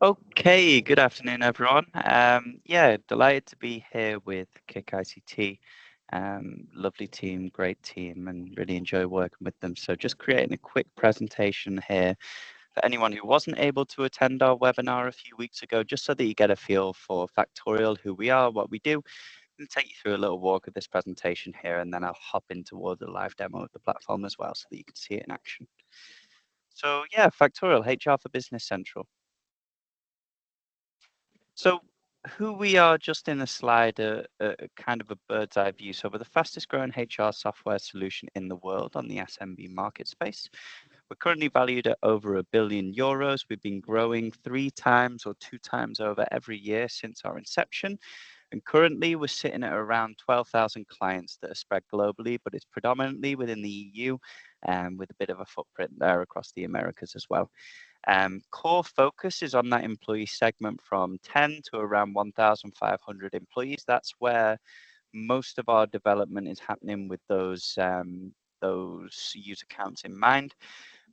Okay, good afternoon, everyone. Yeah, delighted to be here with Kick ICT. Lovely team, great team, and really enjoy working with them. So just creating a quick presentation here for anyone who wasn't able to attend our webinar a few weeks ago, just so that you get a feel for Factorial, who we are, what we do, and take you through a little walk of this presentation here, and then I'll hop in towards a live demo of the platform as well so that you can see it in action. So yeah, Factorial, HR for Business Central. So who we are, just in a slide, a kind of a bird's eye view. So we're the fastest growing HR software solution in the world on the SMB market space. We're currently valued at over €1 billion. We've been growing 3 times or 2 times over every year since our inception. And currently we're sitting at around 12,000 clients that are spread globally, but it's predominantly within the EU, with a bit of a footprint there across the Americas as well. Core focus is on that employee segment from 10 to around 1,500 employees. That's where most of our development is happening with those user counts in mind.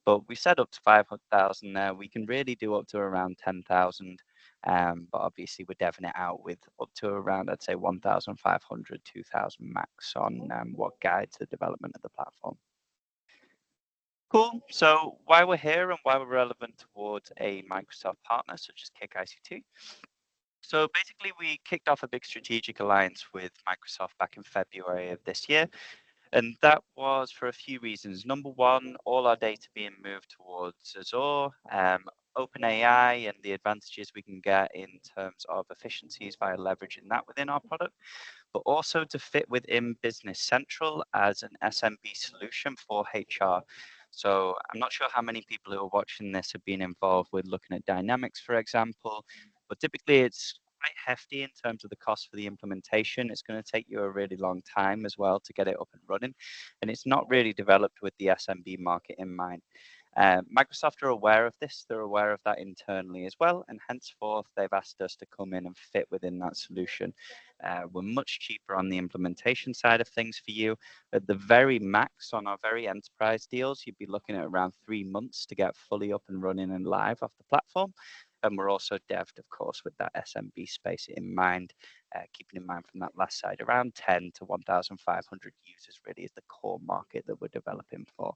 But we set up to 500,000 there. We can really do up to around 10,000. But obviously we're deving it out with up to around, I'd say 1,500, 2,000 max on what guides the development of the platform. Cool. So why we're here and why we're relevant towards a Microsoft partner such as Kick ICT. So basically, we kicked off a big strategic alliance with Microsoft back in February of this year. And that was for a few reasons. Number one, all our data being moved towards Azure, OpenAI, and the advantages we can get in terms of efficiencies via leveraging that within our product, but also to fit within Business Central as an SMB solution for HR. So I'm not sure how many people who are watching this have been involved with looking at Dynamics, for example, but typically it's quite hefty in terms of the cost for the implementation. It's going to take you a really long time as well to get it up and running, and it's not really developed with the SMB market in mind. Microsoft are aware of this, they're aware of that internally as well, and henceforth they've asked us to come in and fit within that solution. We're much cheaper on the implementation side of things for you. At the very max on our very enterprise deals, you'd be looking at around 3 months to get fully up and running and live off the platform. And we're also devved, of course, with that SMB space in mind, keeping in mind from that last side, around 10 to 1,500 users really is the core market that we're developing for.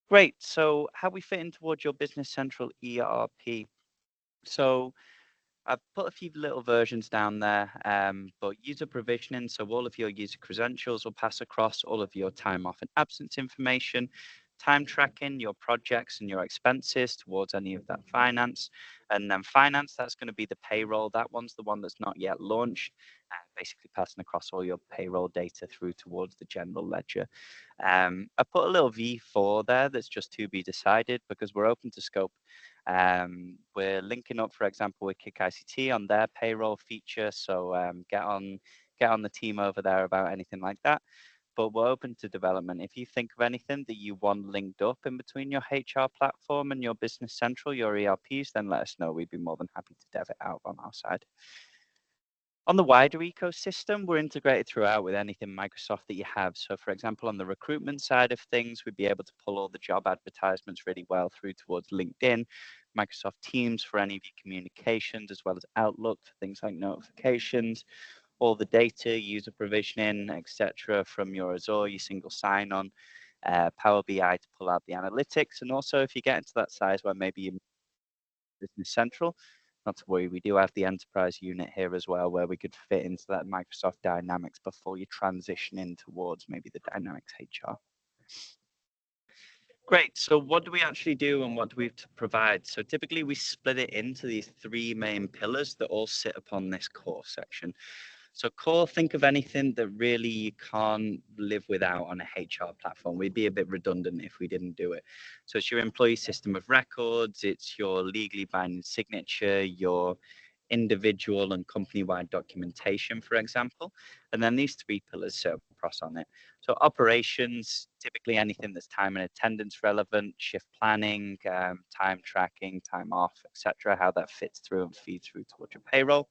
Great. So how we fit in towards your Business Central ERP. So I've put a few little versions down there, but user provisioning, so all of your user credentials will pass across, all of your time off and absence information, time tracking, your projects and your expenses towards any of that finance. And then finance, that's going to be the payroll. That one's the one that's not yet launched, basically passing across all your payroll data through towards the general ledger. I put a little V4 there that's just to be decided because we're open to scope. We're linking up, for example, with Kick ICT on their payroll feature. So get on the team over there about anything like that. But we're open to development. If you think of anything that you want linked up in between your HR platform and your Business Central, your ERPs, then let us know. We'd be more than happy to dev it out on our side. On the wider ecosystem, we're integrated throughout with anything Microsoft that you have. So for example, on the recruitment side of things, we'd be able to pull all the job advertisements really well through towards LinkedIn, Microsoft Teams for any of your communications, as well as Outlook for things like notifications, all the data, user provisioning, etc. from your Azure, your single sign-on, Power BI to pull out the analytics. And also if you get into that size where maybe you Business Central. Not to worry, we do have the enterprise unit here as well, where we could fit into that Microsoft Dynamics before you transition in towards maybe the Dynamics HR. Great. So what do we actually do and what do we provide? So typically we split it into these 3 main pillars that all sit upon this core section. So core, think of anything that really you can't live without on a HR platform. We'd be a bit redundant if we didn't do it. So it's your employee system of records, it's your legally binding signature, your individual and company-wide documentation, for example. And then these 3 pillars sit across on it. So operations, typically anything that's time and attendance relevant, shift planning, time tracking, time off, etc., how that fits through and feeds through towards your payroll.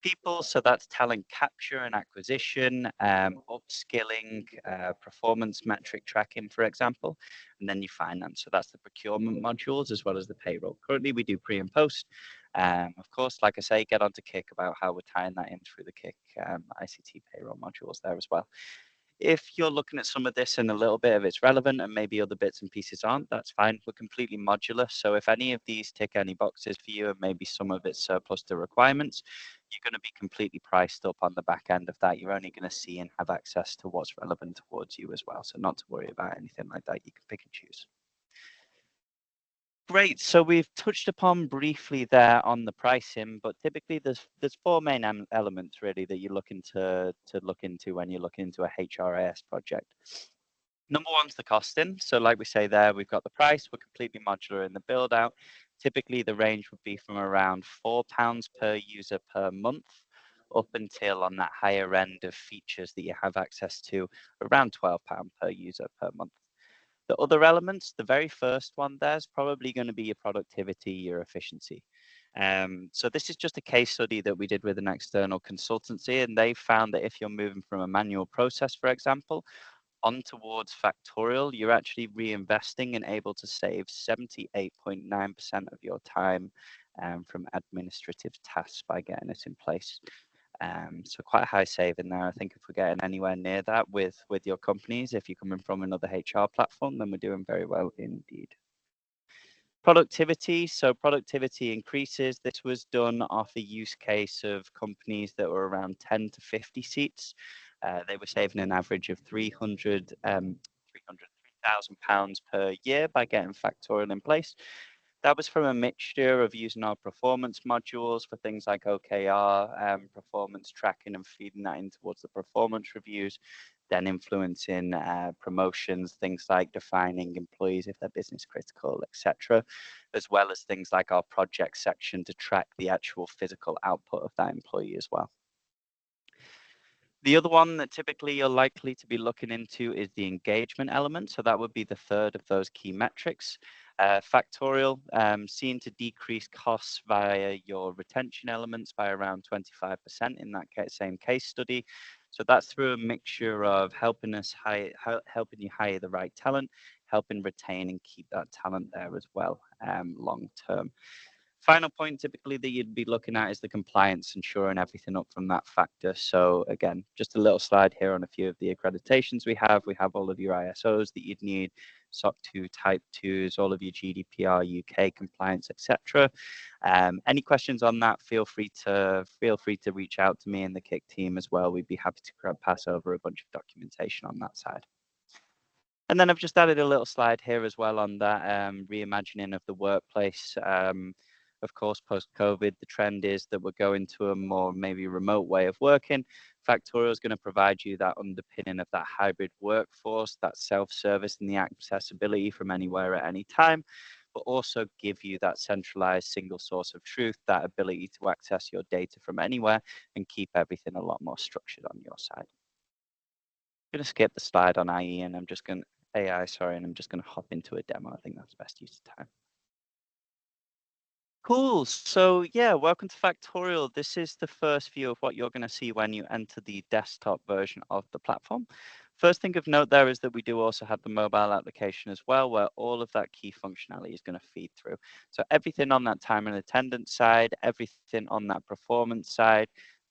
People, so that's talent capture and acquisition, upskilling, performance metric tracking, for example, and then you finance. So that's the procurement modules as well as the payroll. Currently, we do pre and post. Of course, like I say, get on to Kick about how we're tying that in through the Kick ICT payroll modules there as well. If you're looking at some of this and a little bit of it's relevant and maybe other bits and pieces aren't, that's fine. We're completely modular. So if any of these tick any boxes for you and maybe some of it's surplus to requirements, you're going to be completely priced up on the back end of that. You're only going to see and have access to what's relevant towards you as well. So not to worry about anything like that. You can pick and choose. Great. So we've touched upon briefly there on the pricing, but typically there's four main elements really that you're looking to look into when you're looking into a HRIS project. Number one's the costing. So like we say there, we've got the price, we're completely modular in the build out. Typically the range would be from around £4 per user per month up until on that higher end of features that you have access to around £12 per user per month. The other elements, the very first one there's probably going to be your productivity, your efficiency. So this is just a case study that we did with an external consultancy, and they found that if you're moving from a manual process, for example, on towards Factorial, you're actually reinvesting and able to save 78.9% of your time from administrative tasks by getting it in place. So quite a high saving there. I think if we're getting anywhere near that with your companies, if you're coming from another HR platform, then we're doing very well indeed. Productivity. So productivity increases. This was done off a use case of companies that were around 10 to 50 seats. They were saving an average of £300,000 per year by getting Factorial in place. That was from a mixture of using our performance modules for things like OKR, performance tracking and feeding that in towards the performance reviews, then influencing promotions, things like defining employees if they're business critical, etc., as well as things like our project section to track the actual physical output of that employee as well. The other one that typically you're likely to be looking into is the engagement element. So that would be the third of those key metrics. Factorial, seen to decrease costs via your retention elements by around 25% in that same case study. So that's through a mixture of helping helping you hire the right talent, helping retain and keep that talent there as well, long term. Final point typically that you'd be looking at is the compliance, ensuring everything up from that factor. So again, just a little slide here on a few of the accreditations we have. We have all of your ISOs that you'd need, SOC 2, Type 2s, all of your GDPR, UK compliance, etc. Any questions on that, feel free to reach out to me and the Kick team as well. We'd be happy to pass over a bunch of documentation on that side. And then I've just added a little slide here as well on that reimagining of the workplace. Of course, post-COVID, the trend is that we're going to a more maybe remote way of working. Factorial is going to provide you that underpinning of that hybrid workforce, that self-service and the accessibility from anywhere at any time, but also give you that centralized single source of truth, that ability to access your data from anywhere and keep everything a lot more structured on your side. I'm going to skip the slide on IE and I'm just going to AI, sorry, and I'm just going to hop into a demo. I think that's best use of time. Cool. So yeah, welcome to Factorial. This is the first view of what you're going to see when you enter the desktop version of the platform. First thing of note there is that we do also have the mobile application as well, where all of that key functionality is going to feed through. So everything on that time and attendance side, everything on that performance side.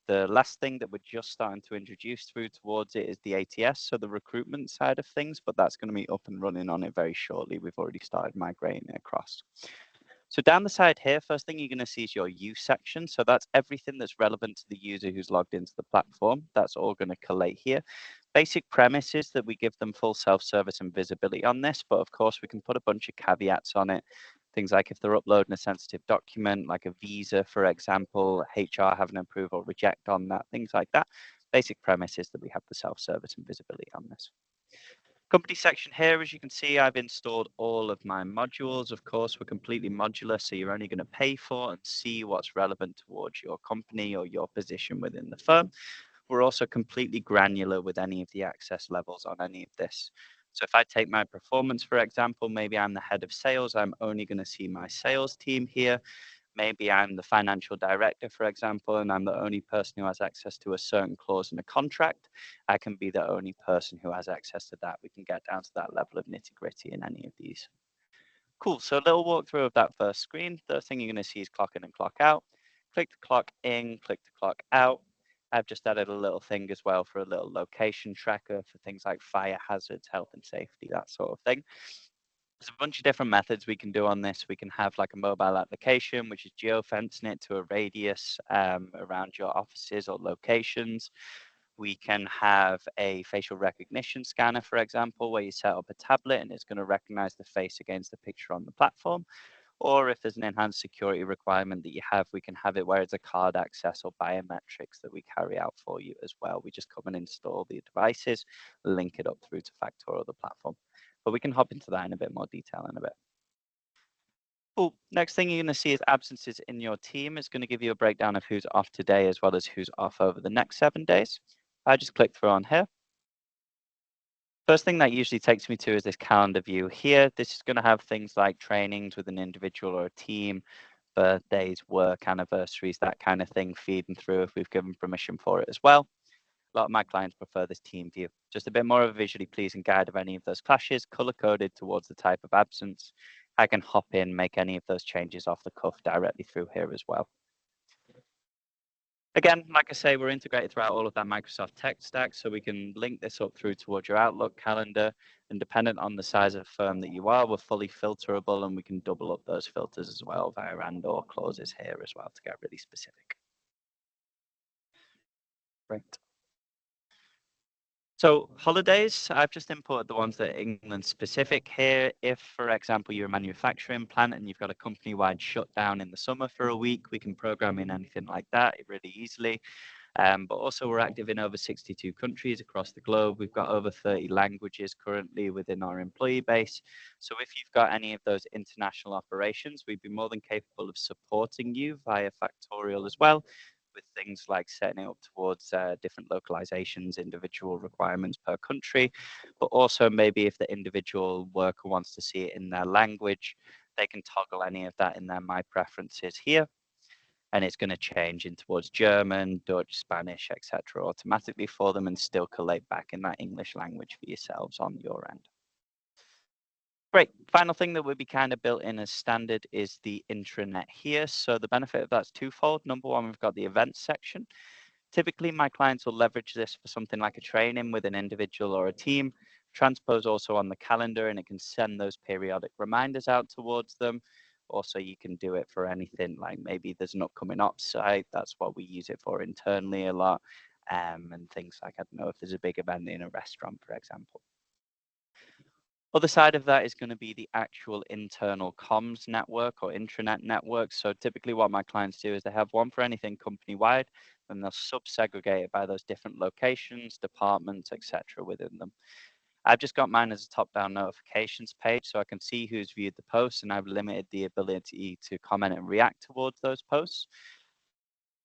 The last thing that we're just starting to introduce through towards it is the ATS, so the recruitment side of things, but that's going to be up and running on it very shortly. We've already started migrating it across. So down the side here, first thing you're going to see is your use section. So that's everything that's relevant to the user who's logged into the platform. That's all going to collate here. Basic premise is that we give them full self-service and visibility on this, but of course we can put a bunch of caveats on it. Things like if they're uploading a sensitive document, like a visa, for example, HR have an approve or reject on that, things like that. Basic premise is that we have the self-service and visibility on this. Company section here, as you can see, I've installed all of my modules. Of course, we're completely modular, so you're only going to pay for and see what's relevant towards your company or your position within the firm. We're also completely granular with any of the access levels on any of this. So if I take my performance, for example, maybe I'm the head of sales, I'm only going to see my sales team here. Maybe I'm the financial director, for example, and I'm the only person who has access to a certain clause in a contract. I can be the only person who has access to that. We can get down to that level of nitty-gritty in any of these. Cool. So a little walkthrough of that first screen. The thing you're going to see is clock in and clock out. Click to clock in, click to clock out. I've just added a little thing as well for a little location tracker for things like fire hazards, health and safety, that sort of thing. There's a bunch of different methods we can do on this. We can have like a mobile application, which is geofencing it to a radius around your offices or locations. We can have a facial recognition scanner, for example, where you set up a tablet and it's going to recognize the face against the picture on the platform. Or if there's an enhanced security requirement that you have, we can have it where it's a card access or biometrics that we carry out for you as well. We just come and install the devices, link it up through to Factorial, the platform. But we can hop into that in a bit more detail in a bit. Cool. Next thing you're going to see is absences in your team. It's going to give you a breakdown of who's off today as well as who's off over the next 7 days. I just click through on here. First thing that usually takes me to is this calendar view here. This is going to have things like trainings with an individual or a team, birthdays, work anniversaries, that kind of thing feeding through if we've given permission for it as well. A lot of my clients prefer this team view. Just a bit more of a visually pleasing guide of any of those clashes, color coded towards the type of absence. I can hop in, make any of those changes off the cuff directly through here as well. Again, like I say, we're integrated throughout all of that Microsoft tech stack, so we can link this up through towards your Outlook calendar. And dependent on the size of firm that you are, we're fully filterable, and we can double up those filters as well via and/or clauses here as well to get really specific. Right. So holidays, I've just imported the ones that are England specific here. If, for example, you're a manufacturing plant and you've got a company-wide shutdown in the summer for a week, we can program in anything like that really easily. But also we're active in over 62 countries across the globe. We've got over 30 languages currently within our employee base. So if you've got any of those international operations, we'd be more than capable of supporting you via Factorial as well, with things like setting it up towards different localizations, individual requirements per country, but also maybe if the individual worker wants to see it in their language, they can toggle any of that in their My Preferences here, and it's going to change in towards German, Dutch, Spanish, etc. automatically for them and still collate back in that English language for yourselves on your end. Great. Final thing that would be kind of built in as standard is the intranet here. So the benefit of that's twofold. Number one, we've got the events section. Typically, my clients will leverage this for something like a training with an individual or a team. Transpose also on the calendar, and it can send those periodic reminders out towards them. Also, you can do it for anything like maybe there's an upcoming ops site. That's what we use it for internally a lot. And things like, I don't know, if there's a big event in a restaurant, for example. Other side of that is going to be the actual internal comms network or intranet network. So typically what my clients do is they have one for anything company-wide, and they'll sub-segregate it by those different locations, departments, etc. within them. I've just got mine as a top-down notifications page, so I can see who's viewed the posts, and I've limited the ability to comment and react towards those posts.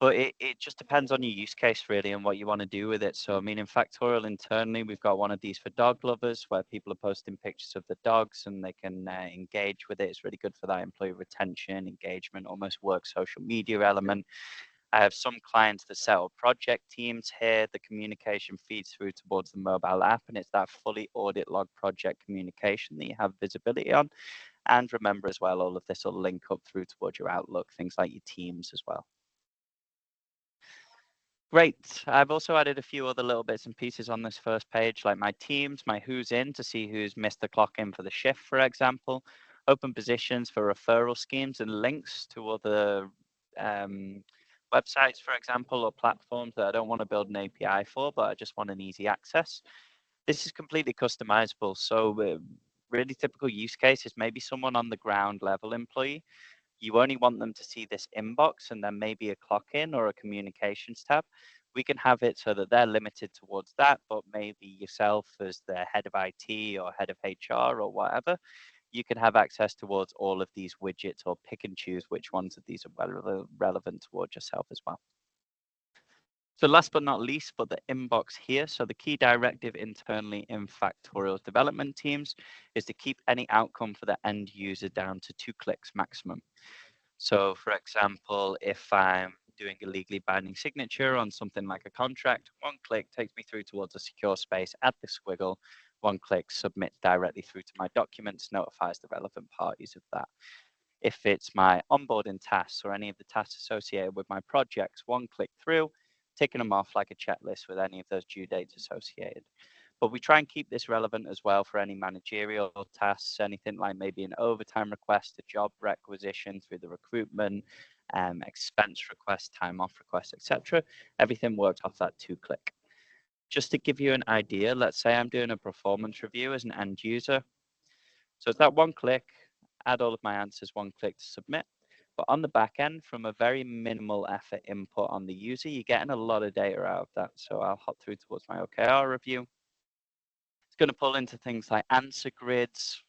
But it just depends on your use case really and what you want to do with it. So I mean, in Factorial internally, we've got one of these for dog lovers where people are posting pictures of the dogs and they can engage with it. It's really good for that employee retention, engagement, almost work social media element. I have some clients that set up project teams here. The communication feeds through towards the mobile app, and it's that fully audit log project communication that you have visibility on. And remember as well, all of this will link up through towards your Outlook, things like your Teams as well. Great. I've also added a few other little bits and pieces on this first page, like my teams, my who's in to see who's missed the clock in for the shift, for example, open positions for referral schemes and links to other websites, for example, or platforms that I don't want to build an API for, but I just want an easy access. This is completely customizable. So really typical use case is maybe someone on the ground level employee. You only want them to see this inbox and then maybe a clock in or a communications tab. We can have it so that they're limited towards that, but maybe yourself as the head of IT or head of HR or whatever, you can have access towards all of these widgets or pick and choose which ones of these are relevant towards yourself as well. So last but not least, but the inbox here. So the key directive internally in Factorial's development teams is to keep any outcome for the end user down to 2 clicks maximum. So, for example, if I'm doing a legally binding signature on something like a contract, one click takes me through towards a secure space, add the squiggle, one click submits directly through to my documents, notifies the relevant parties of that. If it's my onboarding tasks or any of the tasks associated with my projects, one click through, ticking them off like a checklist with any of those due dates associated. But we try and keep this relevant as well for any managerial tasks, anything like maybe an overtime request, a job requisition through the recruitment, expense request, time off request, etc. Everything works off that 2-click. Just to give you an idea, let's say I'm doing a performance review as an end user. So it's that one click, add all of my answers, one click to submit. But on the back end, from a very minimal effort input on the user, you're getting a lot of data out of that. So I'll hop through towards my OKR review. It's going to pull into things like answer grids,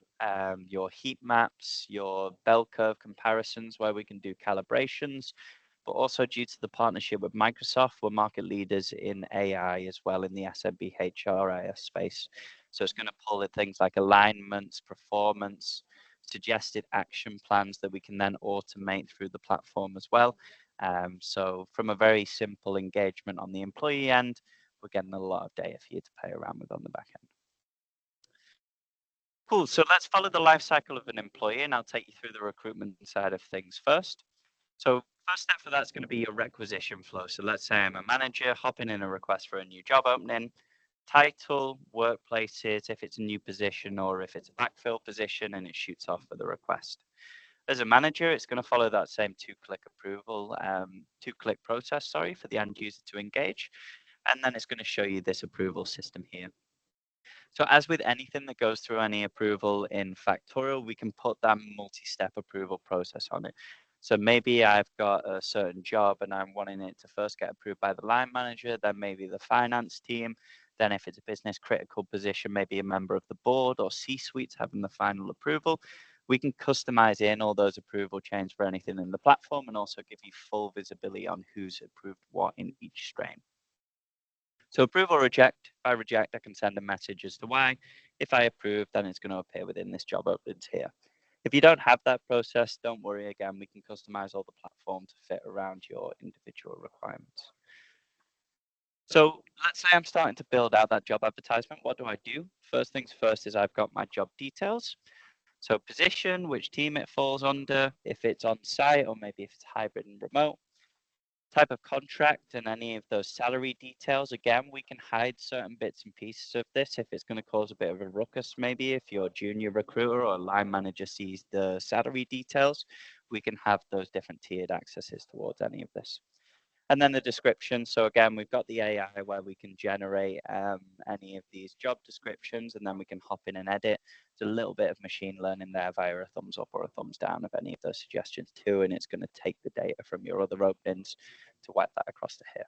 your heat maps, your bell curve comparisons where we can do calibrations, but also due to the partnership with Microsoft, we're market leaders in AI as well in the SMB HRIS space. So it's going to pull in things like alignments, performance, suggested action plans that we can then automate through the platform as well. So from a very simple engagement on the employee end, we're getting a lot of data for you to play around with on the back end. Cool. So let's follow the life cycle of an employee, and I'll take you through the recruitment side of things first. So first step for that is going to be your requisition flow. So let's say I'm a manager hopping in a request for a new job opening, title, workplaces, if it's a new position or if it's a backfill position, and it shoots off for the request. As a manager, it's going to follow that same 2-click approval, 2-click process, sorry, for the end user to engage. And then it's going to show you this approval system here. So as with anything that goes through any approval in Factorial, we can put that multi-step approval process on it. So maybe I've got a certain job and I'm wanting it to first get approved by the line manager, then maybe the finance team. Then if it's a business critical position, maybe a member of the board or C-suite having the final approval. We can customize in all those approval chains for anything in the platform and also give you full visibility on who's approved what in each stream. So approve or reject. If I reject, I can send a message as to why. If I approve, then it's going to appear within this job openings here. If you don't have that process, don't worry. Again, we can customize all the platform to fit around your individual requirements. So let's say I'm starting to build out that job advertisement. What do I do? First things first is I've got my job details. So position, which team it falls under, if it's on site or maybe if it's hybrid and remote. Type of contract and any of those salary details. Again, we can hide certain bits and pieces of this if it's going to cause a bit of a ruckus. Maybe if your junior recruiter or line manager sees the salary details, we can have those different tiered accesses towards any of this. And then the description. So again, we've got the AI where we can generate any of these job descriptions, and then we can hop in and edit. There's a little bit of machine learning there via a thumbs up or a thumbs down of any of those suggestions too, and it's going to take the data from your other openings to wipe that across to here.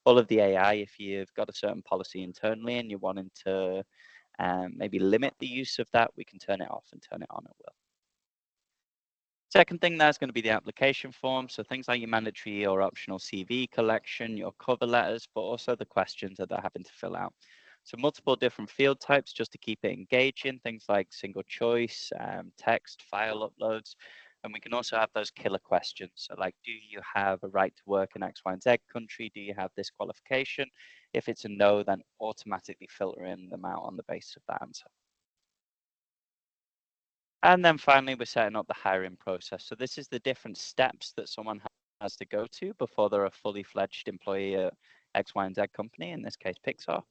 All of the AI, if you've got a certain policy internally and you're wanting to maybe limit the use of that, we can turn it off and turn it on at will. Second thing there is going to be the application form. So things like your mandatory or optional CV collection, your cover letters, but also the questions that they're having to fill out. So multiple different field types just to keep it engaging, things like single choice, text, file uploads. And we can also have those killer questions. So like, do you have a right to work in X, Y, and Z country? Do you have this qualification? If it's a no, then automatically filtering them out on the basis of that answer. And then finally, we're setting up the hiring process. So this is the different steps that someone has to go to before they're a fully fledged employee at X, Y, and Z company, in this case, Pixar.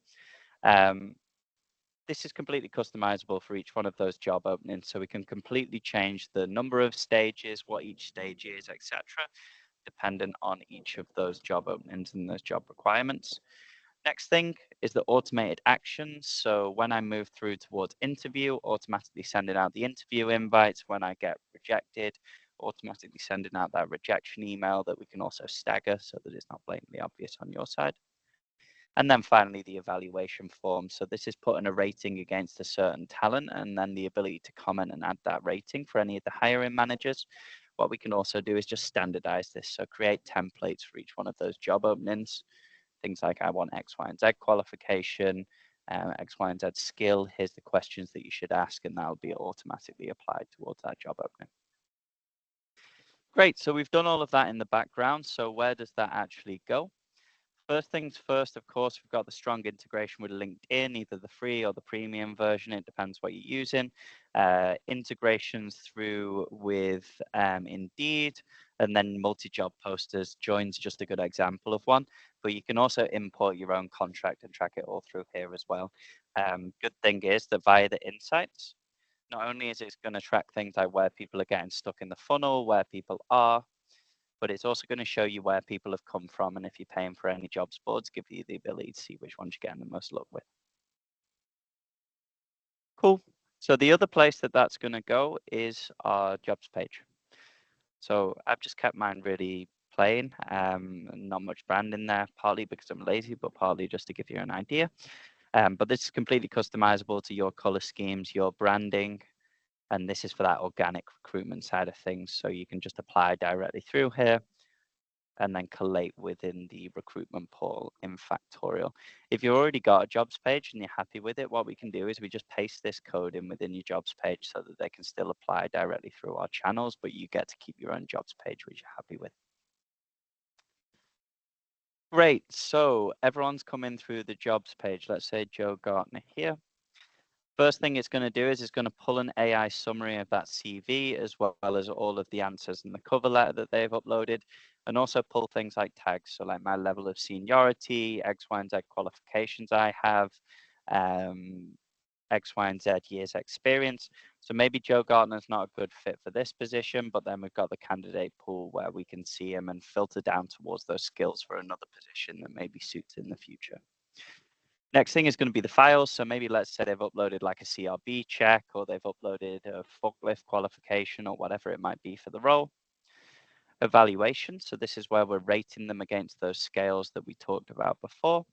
This is completely customizable for each one of those job openings. So we can completely change the number of stages, what each stage is, etc., dependent on each of those job openings and those job requirements. Next thing is the automated actions. So when I move through towards interview, automatically sending out the interview invites. When I get rejected, automatically sending out that rejection email that we can also stagger so that it's not blatantly obvious on your side. And then finally, the evaluation form. So this is putting a rating against a certain talent and then the ability to comment and add that rating for any of the hiring managers. What we can also do is just standardize this. So create templates for each one of those job openings. Things like I want X, Y, and Z qualification, X, Y, and Z skill. Here's the questions that you should ask, and that'll be automatically applied towards that job opening. Great. So we've done all of that in the background. So where does that actually go? First things first, of course, we've got the strong integration with LinkedIn, either the free or the premium version. It depends what you're using. Integrations through with Indeed, and then multi-job posters. Join's just a good example of one. But you can also import your own contract and track it all through here as well. Good thing is that via the insights, not only is it going to track things like where people are getting stuck in the funnel, where people are, but it's also going to show you where people have come from. And if you're paying for any jobs boards, give you the ability to see which ones you're getting the most luck with. Cool. So the other place that that's going to go is our jobs page. So I've just kept mine really plain, not much brand in there, partly because I'm lazy, but partly just to give you an idea. But this is completely customizable to your color schemes, your branding, and this is for that organic recruitment side of things. So you can just apply directly through here and then collate within the recruitment portal in Factorial. If you've already got a jobs page and you're happy with it, what we can do is we just paste this code in within your jobs page so that they can still apply directly through our channels, but you get to keep your own jobs page, which you're happy with. Great, so everyone's coming through the jobs page. Let's say Joe Gartner here. First thing it's going to do is it's going to pull an AI summary of that CV as well as all of the answers in the cover letter that they've uploaded, and also pull things like tags. So like my level of seniority, X, Y, and Z qualifications I have, X, Y, and Z years experience. So maybe Joe Gardner's not a good fit for this position, but then we've got the candidate pool where we can see him and filter down towards those skills for another position that maybe suits in the future. Next thing is going to be the files. So maybe let's say they've uploaded like a CRB check, or they've uploaded a forklift qualification, or whatever it might be for the role. Evaluation. So this is where we're rating them against those scales that we talked about before.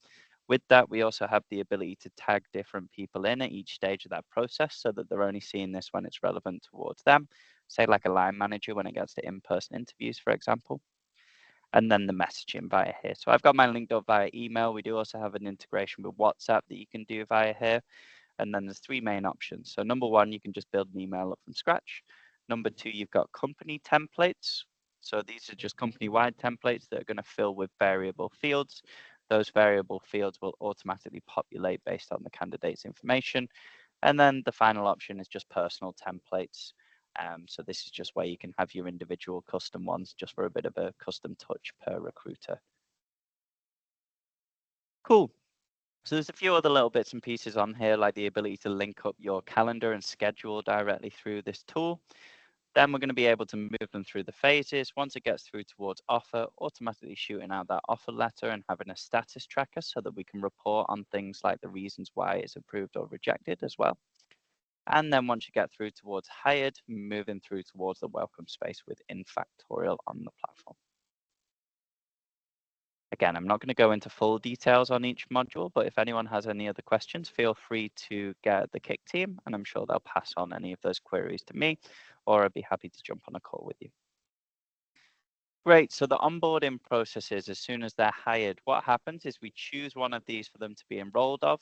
With that, we also have the ability to tag different people in at each stage of that process so that they're only seeing this when it's relevant towards them. Say like a line manager when it gets to in-person interviews, for example. And then the messaging via here. So I've got mine linked up via email. We do also have an integration with WhatsApp that you can do via here. And then there's three main options. So number one, you can just build an email up from scratch. Number two, you've got company templates. So these are just company-wide templates that are going to fill with variable fields. Those variable fields will automatically populate based on the candidate's information. And then the final option is just personal templates. So this is just where you can have your individual custom ones just for a bit of a custom touch per recruiter. Cool. So there's a few other little bits and pieces on here, like the ability to link up your calendar and schedule directly through this tool. Then we're going to be able to move them through the phases. Once it gets through towards offer, automatically shooting out that offer letter and having a status tracker so that we can report on things like the reasons why it's approved or rejected as well. And then once you get through towards hired, moving through towards the welcome space within Factorial on the platform. Again, I'm not going to go into full details on each module, but if anyone has any other questions, feel free to get the Kick team, and I'm sure they'll pass on any of those queries to me, or I'd be happy to jump on a call with you. Great, so the onboarding processes, as soon as they're hired, what happens is we choose one of these for them to be enrolled of.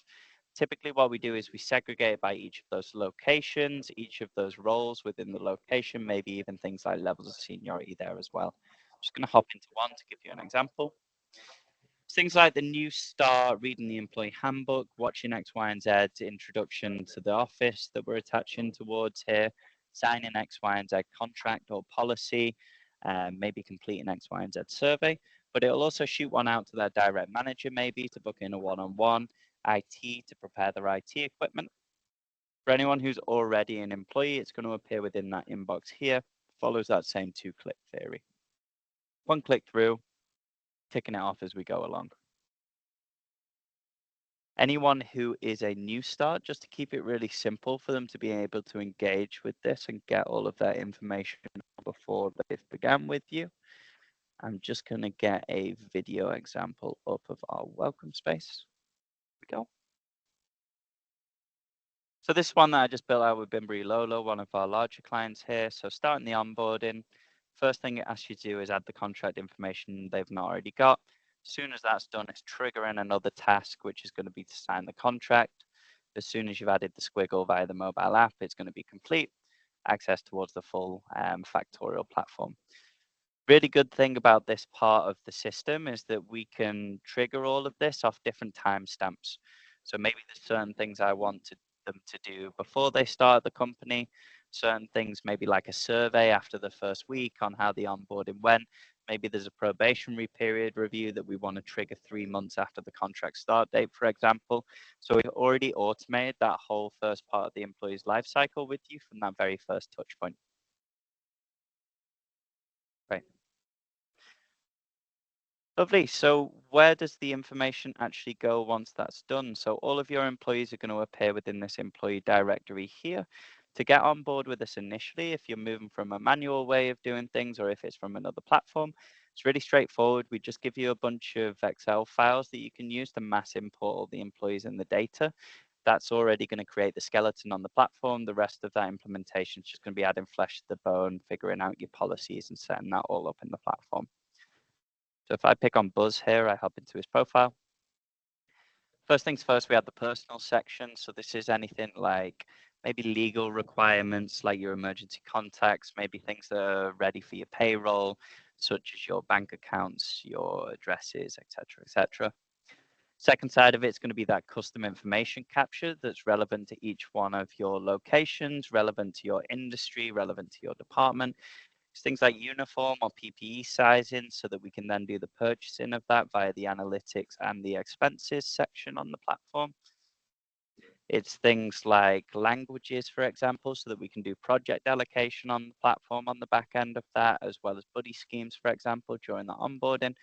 Typically what we do is we segregate by each of those locations, each of those roles within the location, maybe even things like levels of seniority there as well. I'm just going to hop into one to give you an example. Things like the new start, reading the employee handbook, watching X, Y, and Z, introduction to the office that we're attaching towards here, signing X, Y, and Z contract or policy, maybe completing X, Y, and Z survey. But it'll also shoot one out to their direct manager, maybe to book in a one-on-one, IT to prepare their IT equipment. For anyone who's already an employee, it's going to appear within that inbox here, follows that same two-click theory. One click through, ticking it off as we go along. Anyone who is a new start, just to keep it really simple for them to be able to engage with this and get all of that information before they've began with you. I'm just going to get a video example up of our welcome space. Here we go. So this one that I just built out with Bimbri Lolo, one of our larger clients here. So starting the onboarding, first thing it asks you to do is add the contract information they've not already got. As soon as that's done, it's triggering another task, which is going to be to sign the contract. As soon as you've added the squiggle via the mobile app, it's going to be complete, access towards the full Factorial platform. Really good thing about this part of the system is that we can trigger all of this off different timestamps. So maybe there's certain things I want them to do before they start the company, certain things maybe like a survey after the first week on how the onboarding went. Maybe there's a probationary period review that we want to trigger 3 months after the contract start date, for example. So we've already automated that whole first part of the employee's life cycle with you from that very first touch point. Right. Lovely. So where does the information actually go once that's done? So all of your employees are going to appear within this employee directory here. To get on board with us initially, if you're moving from a manual way of doing things or if it's from another platform, it's really straightforward. We just give you a bunch of Excel files that you can use to mass import all the employees and the data. That's already going to create the skeleton on the platform. The rest of that implementation is just going to be adding flesh to the bone, figuring out your policies and setting that all up in the platform. So if I pick on Buzz here, I hop into his profile. First things first, we have the personal section. So this is anything like maybe legal requirements, like your emergency contacts, maybe things that are ready for your payroll, such as your bank accounts, your addresses, etc., etc. Second side of it is going to be that custom information capture that's relevant to each one of your locations, relevant to your industry, relevant to your department. It's things like uniform or PPE sizing so that we can then do the purchasing of that via the analytics and the expenses section on the platform. It's things like languages, for example, so that we can do project allocation on the platform on the back end of that, as well as buddy schemes, for example, during the onboarding.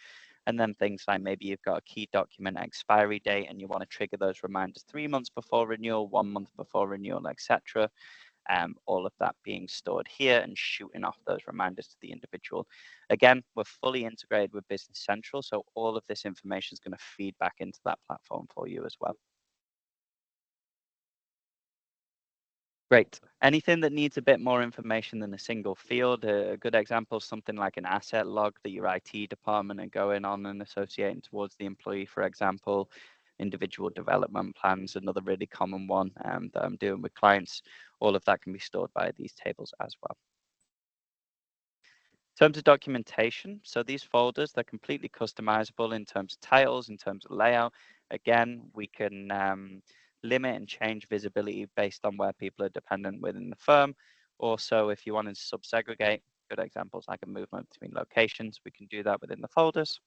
And then things like maybe you've got a key document expiry date and you want to trigger those reminders 3 months before renewal, 1 month before renewal, etc. All of that being stored here and shooting off those reminders to the individual. Again, we're fully integrated with Business Central, so all of this information is going to feed back into that platform for you as well. Great. Anything that needs a bit more information than a single field, a good example is something like an asset log that your IT department are going on and associating towards the employee, for example. Individual development plans, another really common one that I'm doing with clients. All of that can be stored by these tables as well. In terms of documentation, so these folders, they're completely customizable in terms of titles, in terms of layout. Again, we can limit and change visibility based on where people are dependent within the firm. Also, if you wanted to subsegregate, good examples like a movement between locations, we can do that within the folders.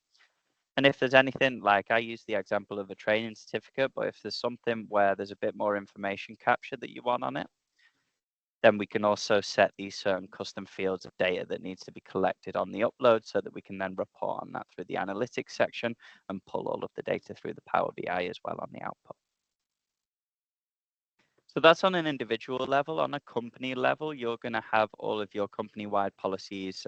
And if there's anything like I use the example of a training certificate, but if there's something where there's a bit more information capture that you want on it, then we can also set these certain custom fields of data that needs to be collected on the upload so that we can then report on that through the analytics section and pull all of the data through the Power BI as well on the output. So that's on an individual level. On a company level, you're going to have all of your company-wide policies,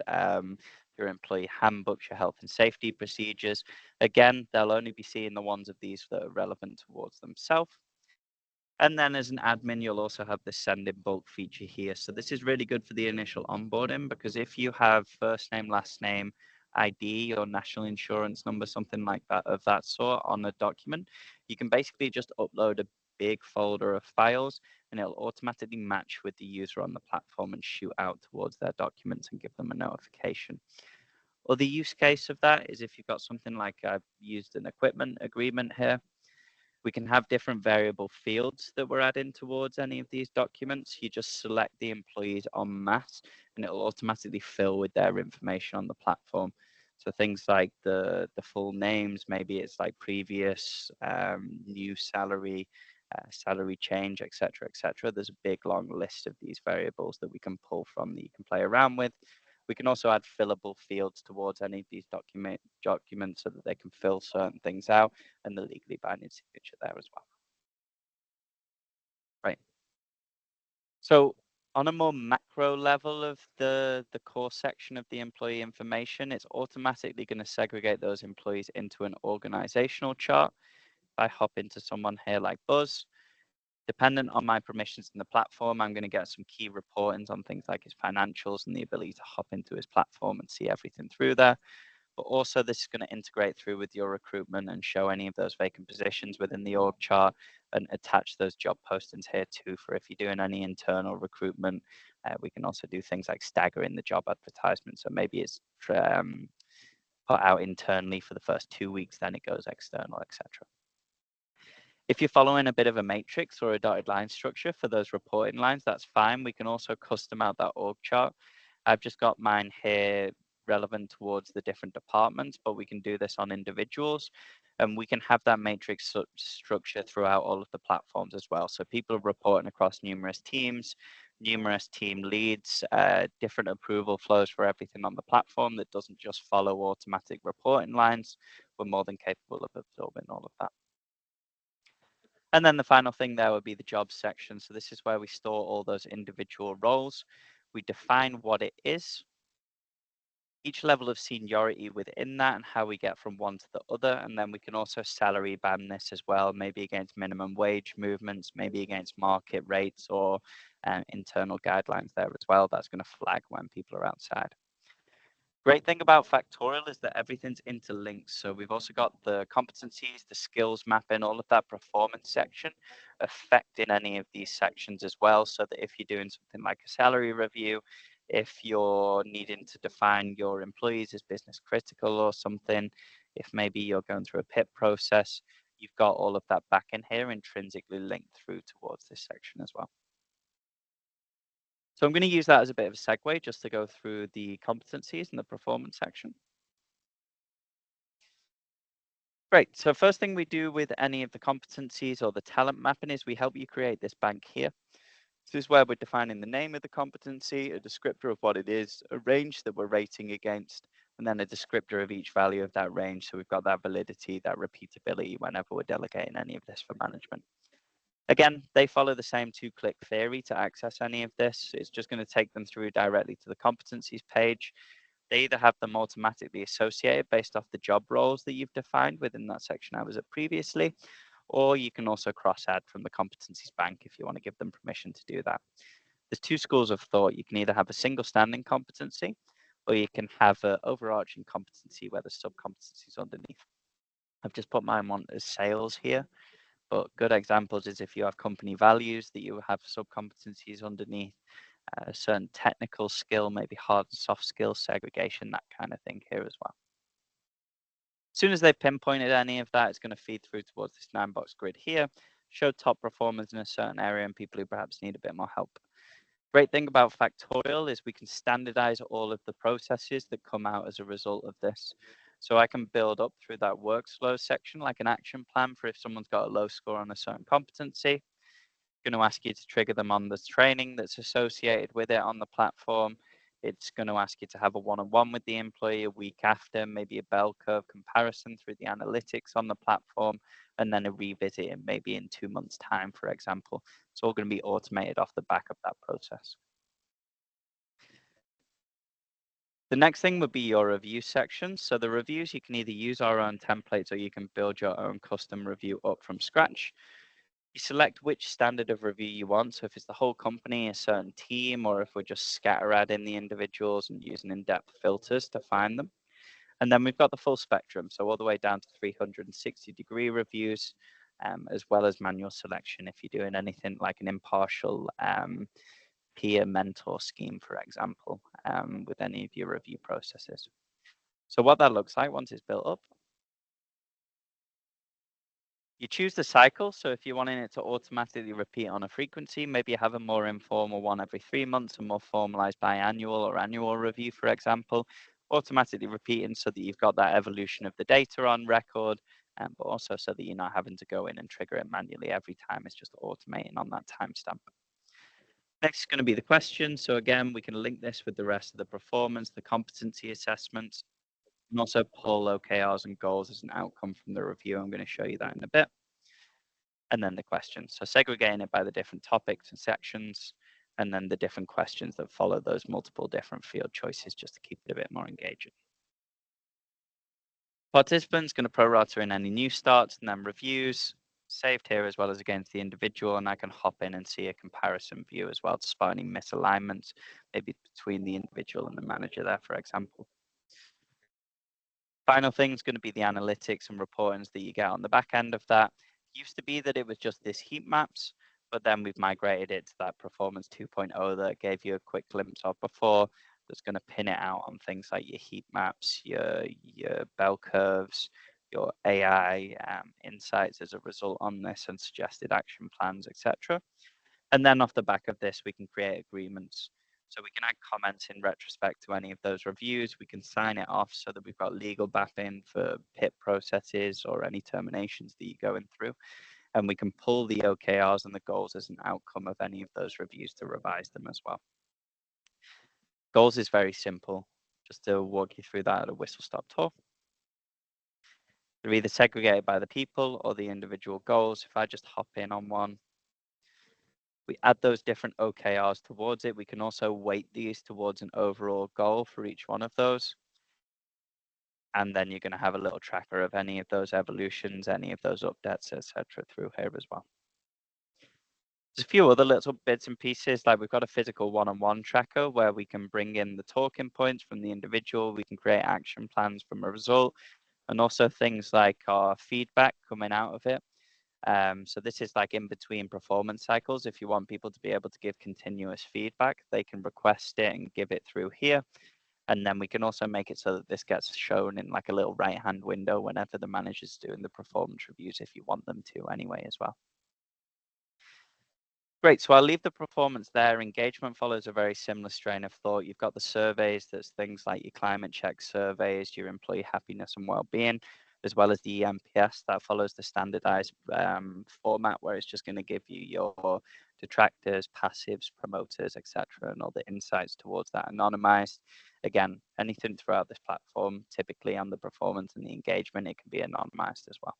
your employee handbooks, your health and safety procedures. Again, they'll only be seeing the ones of these that are relevant towards themselves. And then as an admin, you'll also have the send in bulk feature here. So this is really good for the initial onboarding because if you have first name, last name, ID or national insurance number, something like that of that sort on a document, you can basically just upload a big folder of files and it'll automatically match with the user on the platform and shoot out towards their documents and give them a notification. Other use case of that is if you've got something like I've used an equipment agreement here. We can have different variable fields that we're adding towards any of these documents. You just select the employees en masse and it'll automatically fill with their information on the platform. So things like the full names, maybe it's like previous, new salary, salary change, etc., etc. There's a big long list of these variables that we can pull from that you can play around with. We can also add fillable fields towards any of these documents so that they can fill certain things out and the legally binding signature there as well. Right. So on a more macro level of the core section of the employee information, it's automatically going to segregate those employees into an organizational chart. If I hop into someone here like Buzz, dependent on my permissions in the platform, I'm going to get some key reportings on things like his financials and the ability to hop into his platform and see everything through there. But also this is going to integrate through with your recruitment and show any of those vacant positions within the org chart and attach those job postings here too for if you're doing any internal recruitment We can also do things like staggering the job advertisement. So maybe it's put out internally for the first 2 weeks, then it goes external, etc. If you're following a bit of a matrix or a dotted line structure for those reporting lines, that's fine. We can also custom out that org chart. I've just got mine here relevant towards the different departments, but we can do this on individuals. And we can have that matrix structure throughout all of the platforms as well. So people are reporting across numerous teams, numerous team leads, different approval flows for everything on the platform that doesn't just follow automatic reporting lines. We're more than capable of absorbing all of that. And then the final thing there would be the jobs section. So this is where we store all those individual roles. We define what it is, each level of seniority within that, and how we get from one to the other. And then we can also salary band this as well, maybe against minimum wage movements, maybe against market rates or internal guidelines there as well. That's going to flag when people are outside. Great thing about Factorial is that everything's interlinked. So we've also got the competencies, the skills mapping, all of that performance section affecting any of these sections as well. So that if you're doing something like a salary review, if you're needing to define your employees as business critical or something, if maybe you're going through a PIP process, you've got all of that back in here intrinsically linked through towards this section as well. So I'm going to use that as a bit of a segue just to go through the competencies and the performance section. Great. So first thing we do with any of the competencies or the talent mapping is we help you create this bank here. This is where we're defining the name of the competency, a descriptor of what it is, a range that we're rating against, and then a descriptor of each value of that range. So we've got that validity, that repeatability whenever we're delegating any of this for management. Again, they follow the same two-click theory to access any of this. It's just going to take them through directly to the competencies page. They either have them automatically associated based off the job roles that you've defined within that section I was at previously, or you can also cross-add from the competencies bank if you want to give them permission to do that. There's two schools of thought. You can either have a single standing competency, or you can have an overarching competency where there's sub-competencies underneath. I've just put mine on as sales here. But good examples is if you have company values that you have sub-competencies underneath, a certain technical skill, maybe hard and soft skill segregation, that kind of thing here as well. As soon as they've pinpointed any of that, it's going to feed through towards this 9-box grid here, show top performers in a certain area and people who perhaps need a bit more help. Great thing about Factorial is we can standardize all of the processes that come out as a result of this. So I can build up through that workflow section like an action plan for if someone's got a low score on a certain competency. Going to ask you to trigger them on the training that's associated with it on the platform. It's going to ask you to have a one-on-one with the employee a week after, maybe a bell curve comparison through the analytics on the platform, and then a revisit in maybe in 2 months' time, for example. It's all going to be automated off the back of that process. The next thing would be your review section. So the reviews, you can either use our own templates or you can build your own custom review up from scratch. You select which standard of review you want. So if it's the whole company, a certain team, or if we're just scatter adding the individuals and using in-depth filters to find them. And then we've got the full spectrum. So all the way down to 360-degree reviews, as well as manual selection if you're doing anything like an impartial peer mentor scheme, for example, with any of your review processes. So what that looks like once it's built up. You choose the cycle. So if you're wanting it to automatically repeat on a frequency, maybe you have a more informal one every 3 months, a more formalized biannual or annual review, for example, automatically repeating so that you've got that evolution of the data on record, but also so that you're not having to go in and trigger it manually every time. It's just automating on that timestamp. Next is going to be the question. So again, we can link this with the rest of the performance, the competency assessments, and also pull OKRs and goals as an outcome from the review. I'm going to show you that in a bit. And then the questions. So segregating it by the different topics and sections, and then the different questions that follow those multiple different field choices just to keep it a bit more engaging. Participants going to prorata in any new starts and then reviews, saved here as well as against the individual, and I can hop in and see a comparison view as well to spot any misalignments, maybe between the individual and the manager there, for example. Final thing is going to be the analytics and reportings that you get on the back end of that. It used to be that it was just this heat maps, but then we've migrated it to that Performance 2.0 that I gave you a quick glimpse of before. That's going to pin it out on things like your heat maps, your bell curves, your AI insights as a result on this, and suggested action plans, etc. And then off the back of this, we can create agreements. So we can add comments in retrospect to any of those reviews. We can sign it off so that we've got legal backing for PIP processes or any terminations that you're going through. And we can pull the OKRs and the goals as an outcome of any of those reviews to revise them as well. Goals is very simple. Just to walk you through that at a whistle-stop tour. They're either segregated by the people or the individual goals. If I just hop in on one, we add those different OKRs towards it. We can also weight these towards an overall goal for each one of those. And then you're going to have a little tracker of any of those evolutions, any of those updates, etc. through here as well. There's a few other little bits and pieces, like we've got a physical one-on-one tracker where we can bring in the talking points from the individual. We can create action plans from a result, and also things like our feedback coming out of it. So this is like in between performance cycles. If you want people to be able to give continuous feedback, they can request it and give it through here. And then we can also make it so that this gets shown in like a little right-hand window whenever the manager's doing the performance reviews, if you want them to anyway as well. Great, so I'll leave the performance there. Engagement follows a very similar strain of thought. You've got the surveys, that's things like your climate check surveys, your employee happiness and well-being, as well as the EMPS that follows the standardized format where it's just going to give you your detractors, passives, promoters, etc., and all the insights towards that anonymized. Again, anything throughout this platform, typically on the performance and the engagement, it can be anonymized as well.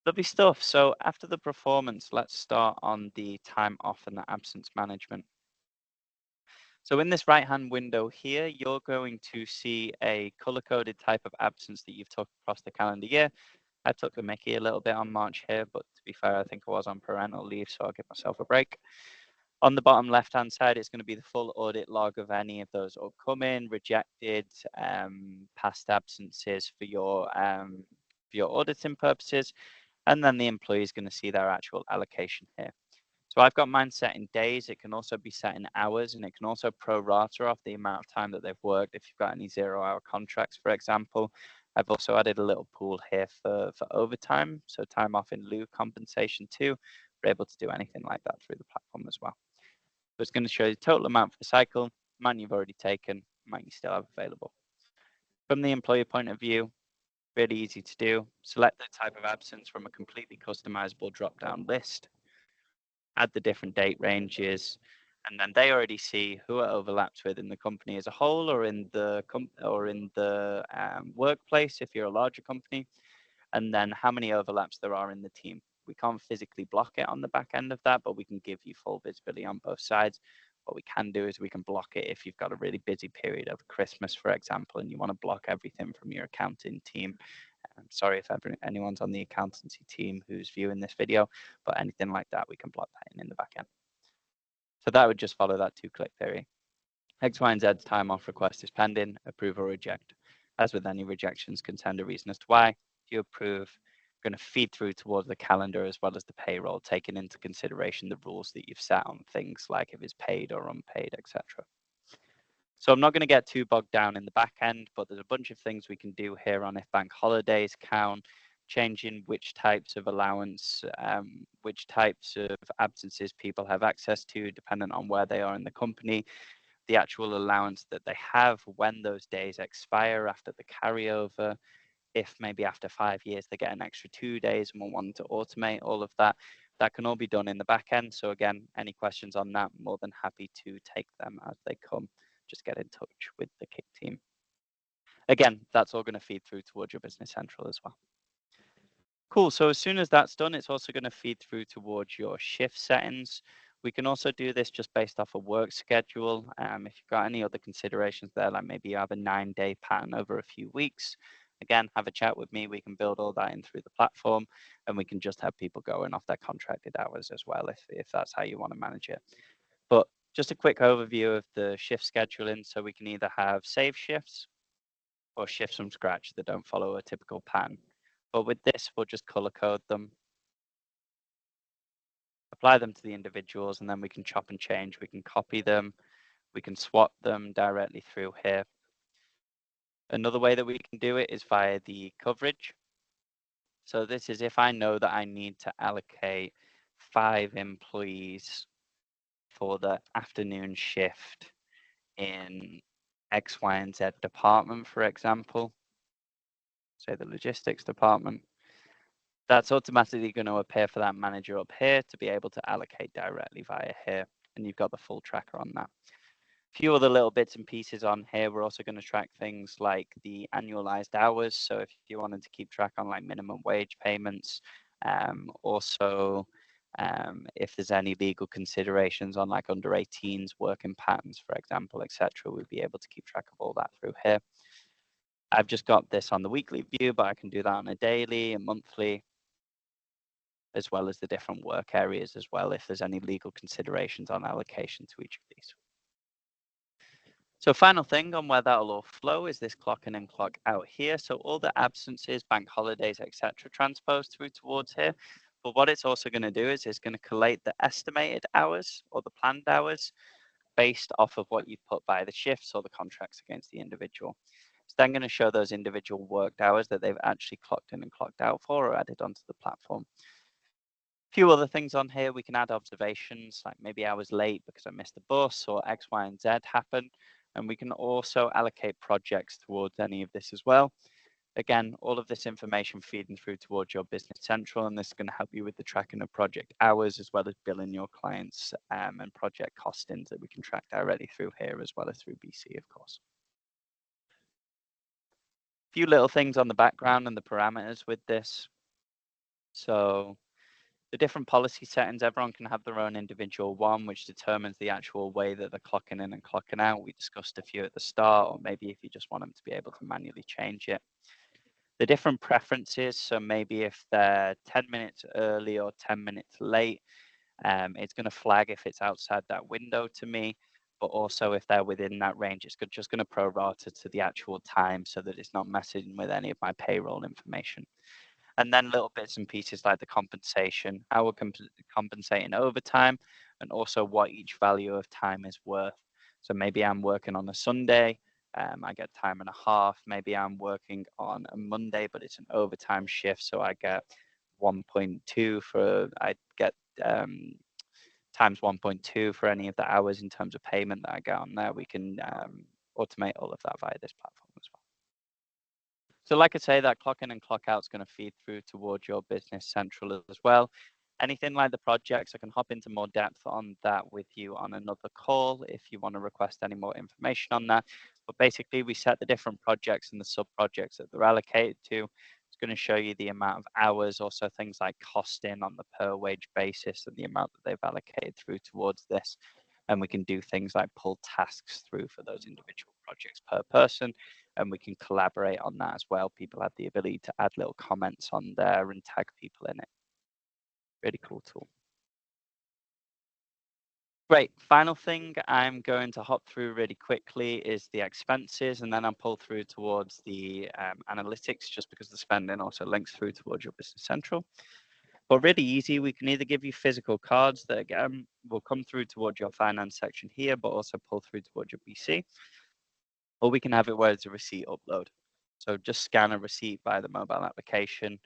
Lovely stuff. So after the performance, let's start on the time off and the absence management. So in this right-hand window here, you're going to see a color-coded type of absence that you've took across the calendar year. I took the Mickey a little bit on March here, but to be fair, I think I was on parental leave, so I'll give myself a break. On the bottom left-hand side, it's going to be the full audit log of any of those upcoming, rejected, past absences for your auditing purposes. And then the employee is going to see their actual allocation here. So I've got mine set in days. It can also be set in hours, and it can also pro rata off the amount of time that they've worked. If you've got any 0-hour contracts, for example, I've also added a little pool here for overtime. So time off in lieu compensation too. We're able to do anything like that through the platform as well. So it's going to show you the total amount for the cycle, amount you've already taken, amount you still have available. From the employee point of view, really easy to do. Select the type of absence from a completely customizable drop-down list. Add the different date ranges, and then they already see who it overlaps with in the company as a whole, or in the workplace if you're a larger company, and then how many overlaps there are in the team. We can't physically block it on the back end of that, but we can give you full visibility on both sides. What we can do is we can block it if you've got a really busy period over Christmas, for example, and you want to block everything from your accounting team. I'm sorry if anyone's on the accountancy team who's viewing this video, but anything like that, we can block that in the back end. So that would just follow that 2-click theory. X, Y, and Z's time off request is pending, approve or reject. As with any rejections, can send a reason as to why. If you approve, going to feed through towards the calendar as well as the payroll, taking into consideration the rules that you've set on things like if it's paid or unpaid, etc. So I'm not going to get too bogged down in the back end, but there's a bunch of things we can do here on if bank holidays count, changing which types of allowance, which types of absences people have access to, dependent on where they are in the company, the actual allowance that they have, when those days expire after the carryover. If maybe after 5 years they get an extra 2 days and we're wanting to automate all of that, that can all be done in the back end. So again, any questions on that, more than happy to take them as they come. Just get in touch with the Kick team. Again, that's all going to feed through towards your Business Central as well. Cool. So as soon as that's done, it's also going to feed through towards your shift settings. We can also do this just based off a work schedule. If you've got any other considerations there, like maybe you have a 9-day pattern over a few weeks, again, have a chat with me. We can build all that in through the platform, and we can just have people going off their contracted hours as well, if that's how you want to manage it. But just a quick overview of the shift scheduling. So we can either have save shifts or shifts from scratch that don't follow a typical pattern. But with this, we'll just color code them. apply them to the individuals, and then we can chop and change. We can copy them, we can swap them directly through here. Another way that we can do it is via the coverage. So this is if I know that I need to allocate 5 employees for the afternoon shift in X, Y, and Z department, for example, say the logistics department, that's automatically going to appear for that manager up here to be able to allocate directly via here. And you've got the full tracker on that. A few other little bits and pieces on here. We're also going to track things like the annualized hours. So if you wanted to keep track on like minimum wage payments, if there's any legal considerations on like under 18s working patterns, for example, etc., we'd be able to keep track of all that through here. I've just got this on the weekly view, but I can do that on a daily, a monthly, as well as the different work areas as well, if there's any legal considerations on allocation to each of these. So final thing on where that'll all flow is this clock in and clock out here. So all the absences, bank holidays, etc., transpose through towards here. But what it's also going to do is it's going to collate the estimated hours or the planned hours based off of what you've put by the shifts or the contracts against the individual. It's then going to show those individual worked hours that they've actually clocked in and clocked out for or added onto the platform. A few other things on here, we can add observations, like maybe I was late because I missed the bus or X, Y, and Z happened. And we can also allocate projects towards any of this as well. Again, all of this information feeding through towards your Business Central, and this is going to help you with the tracking of project hours as well as billing your clients and project costings that we can track directly through here as well as through BC, of course. A few little things on the background and the parameters with this. So the different policy settings, everyone can have their own individual one, which determines the actual way that they're clocking in and clocking out. We discussed a few at the start, or maybe if you just want them to be able to manually change it. The different preferences, so maybe if they're 10 minutes early or 10 minutes late, it's going to flag if it's outside that window to me, but also if they're within that range, it's just going to prorata to the actual time so that it's not messing with any of my payroll information. And then little bits and pieces like the compensation, how we're compensating overtime, and also what each value of time is worth. So maybe I'm working on a Sunday, I get time and a half. Maybe I'm working on a Monday, but it's an overtime shift, so I get 1.2 for, I get times 1.2 for any of the hours in terms of payment that I get on there. We can automate all of that via this platform as well. So like I say, that clock in and clock out is going to feed through towards your Business Central as well. Anything like the projects, I can hop into more depth on that with you on another call if you want to request any more information on that. But basically, we set the different projects and the sub-projects that they're allocated to. It's going to show you the amount of hours, also things like costing on the per wage basis and the amount that they've allocated through towards this. And we can do things like pull tasks through for those individual projects per person, and we can collaborate on that as well. People have the ability to add little comments on there and tag people in it. Really cool tool. Great. Final thing I'm going to hop through really quickly is the expenses, and then I'll pull through towards the analytics, just because the spending also links through towards your Business Central. But really easy, we can either give you physical cards that again will come through towards your finance section here, but also pull through towards your BC, or we can have it where it's a receipt upload. So just scan a receipt via the mobile application.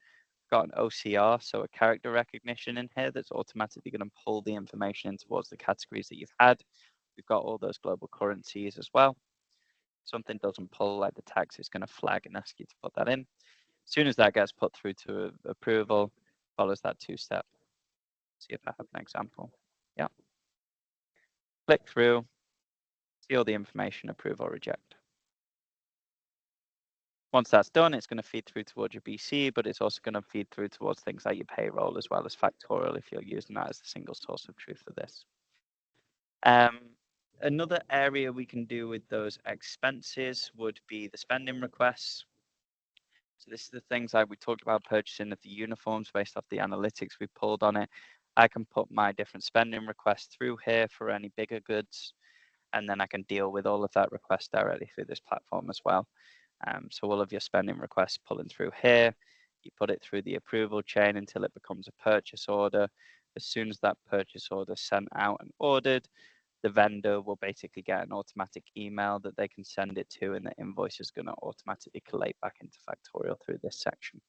Got an OCR, so a character recognition in here that's automatically going to pull the information in towards the categories that you've had. We've got all those global currencies as well. Something doesn't pull, like the tax, is going to flag and ask you to put that in. As soon as that gets put through to approval, follows that two-step. See if I have an example. Yeah. Click through, see all the information, approve or reject. Once that's done, it's going to feed through towards your BC, but it's also going to feed through towards things like your payroll as well as Factorial if you're using that as the single source of truth for this. Another area we can do with those expenses would be the spending requests. So this is the things like we talked about, purchasing of the uniforms based off the analytics we pulled on it. I can put my different spending requests through here for any bigger goods, and then I can deal with all of that request directly through this platform as well. So all of your spending requests pulling through here, you put it through the approval chain until it becomes a purchase order. As soon as that purchase order is sent out and ordered, the vendor will basically get an automatic email that they can send it to, and the invoice is going to automatically collate back into Factorial through this section.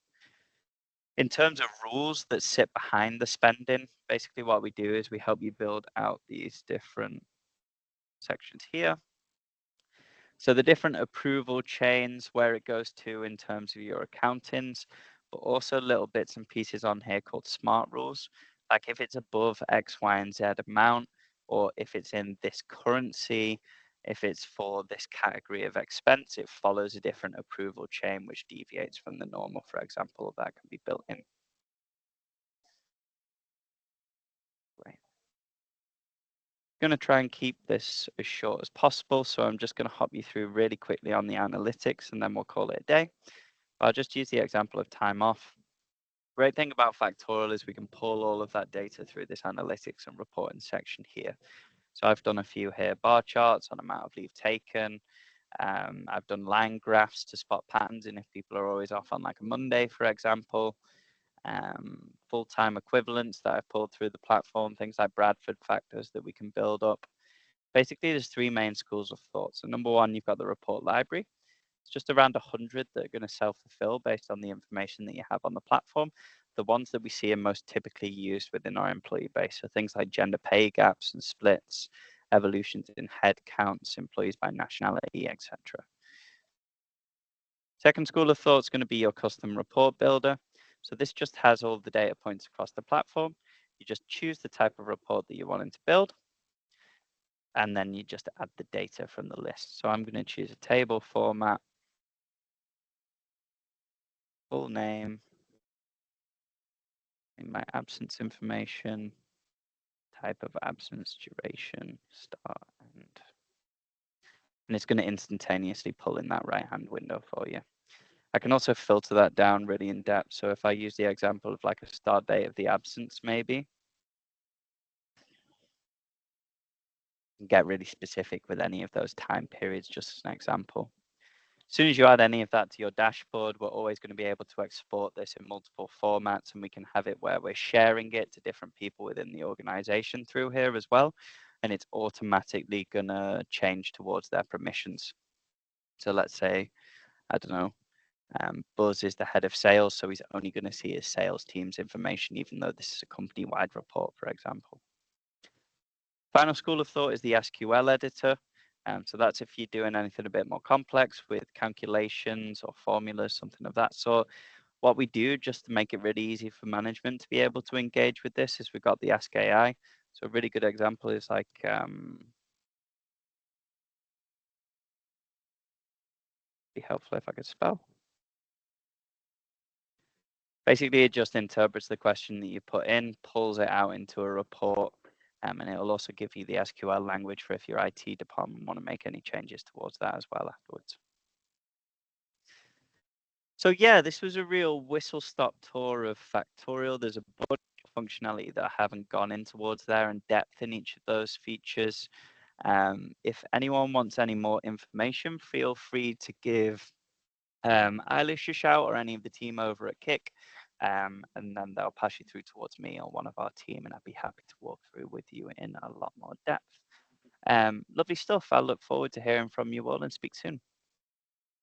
In terms of rules that sit behind the spending, basically what we do is we help you build out these different sections here. So the different approval chains, where it goes to in terms of your accountings, but also little bits and pieces on here called smart rules. Like if it's above X, Y, and Z amount, or if it's in this currency, if it's for this category of expense, it follows a different approval chain which deviates from the normal, for example, that can be built in. Right. Going to try and keep this as short as possible, so I'm just going to hop you through really quickly on the analytics and then we'll call it a day. I'll just use the example of time off. Great thing about Factorial is we can pull all of that data through this analytics and reporting section here. So I've done a few here, bar charts on amount of leave taken. I've done line graphs to spot patterns and if people are always off on like a Monday, for example. Full-time equivalents that I've pulled through the platform, things like Bradford factors that we can build up. Basically, there's three main schools of thought. So number one, you've got the report library. It's just around 100 that are going to self-fulfill based on the information that you have on the platform. The ones that we see are most typically used within our employee base. So things like gender pay gaps and splits, evolutions in head counts, employees by nationality, etc. Second school of thought is going to be your custom report builder. So this just has all the data points across the platform. You just choose the type of report that you're wanting to build, and then you just add the data from the list. So I'm going to choose a table format, full name, in my absence information, type of absence, duration, start, end. And it's going to instantaneously pull in that right-hand window for you. I can also filter that down really in depth. So if I use the example of like a start date of the absence, maybe, get really specific with any of those time periods, just as an example. As soon as you add any of that to your dashboard, we're always going to be able to export this in multiple formats, and we can have it where we're sharing it to different people within the organization through here as well. And it's automatically going to change towards their permissions. So let's say, I don't know, Buzz is the head of sales, so he's only going to see his sales team's information, even though this is a company-wide report, for example. Final school of thought is the SQL editor. So that's if you're doing anything a bit more complex with calculations or formulas, something of that sort. What we do just to make it really easy for management to be able to engage with this is we've got the Ask AI. So a really good example is like, be helpful if I could spell. Basically, it just interprets the question that you put in, pulls it out into a report, and it will also give you the SQL language for if your IT department want to make any changes towards that as well afterwards. So yeah, this was a real whistle-stop tour of Factorial. There's a bunch of functionality that I haven't gone in towards there and depth in each of those features. If anyone wants any more information, feel free to give Eilish a shout or any of the team over at Kick, and then they'll pass you through towards me or one of our team, and I'd be happy to walk through with you in a lot more depth. Lovely stuff. I look forward to hearing from you all and speak soon.